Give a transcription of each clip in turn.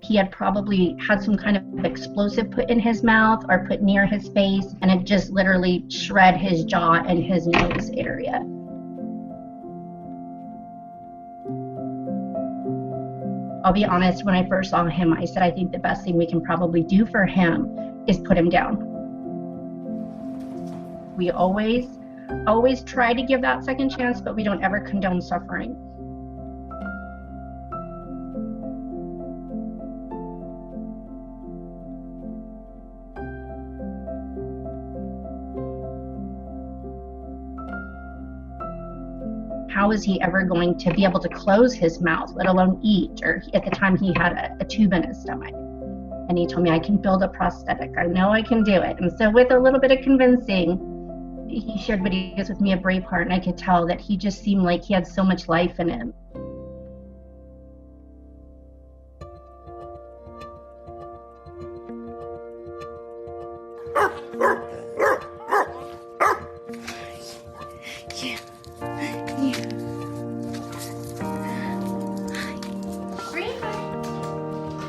he had probably had some kind of explosive put in his mouth or put near his face, and it just literally shred his jaw and his nose area. I'll be honest, when I first saw him, I said, I think the best thing we can probably do for him is put him down. We always try to give that second chance, but we don't ever condone suffering. How is he ever going to be able to close his mouth, let alone eat? Or at the time he had a tube in his stomach. And he told me, I can build a prosthetic. I know I can do it. And so with a little bit of convincing, he shared videos with me of Braveheart, and I could tell that he just seemed like he had so much life in him.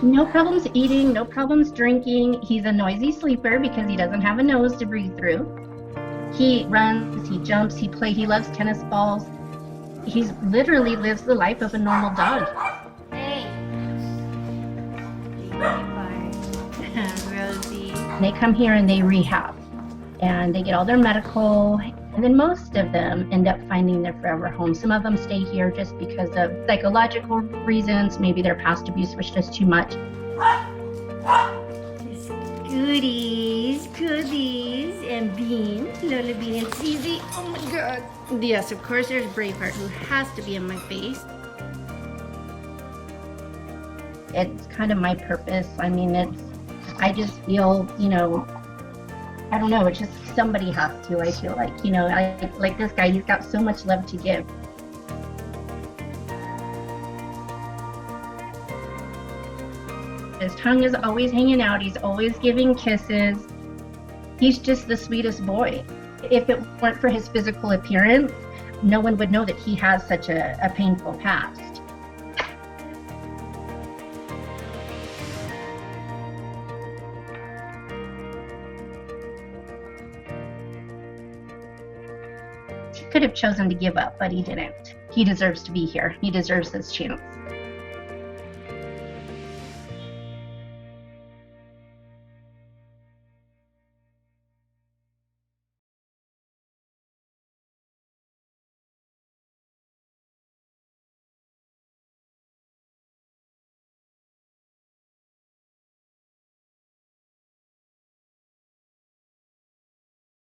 No problems eating, no problems drinking. He's a noisy sleeper because he doesn't have a nose to breathe through. He runs, he jumps, he loves tennis balls. He literally lives the life of a normal dog. Hey. Rosie. They come here and they rehab, and they get all their medical, and then most of them end up finding their forever home. Some of them stay here just because of psychological reasons. Maybe their past abuse was just too much. Goodies, and Bean, Lola, Bean, and Susie. Oh my God. Yes, of course, there's Braveheart, who has to be in my face. It's kind of my purpose. I mean, I just feel, I don't know, it's just somebody has to, I feel like, like this guy, he's got so much love to give. His tongue is always hanging out. He's always giving kisses. He's just the sweetest boy. If it weren't for his physical appearance, no one would know that he has such a painful past. He could have chosen to give up, but he didn't. He deserves to be here. He deserves this chance.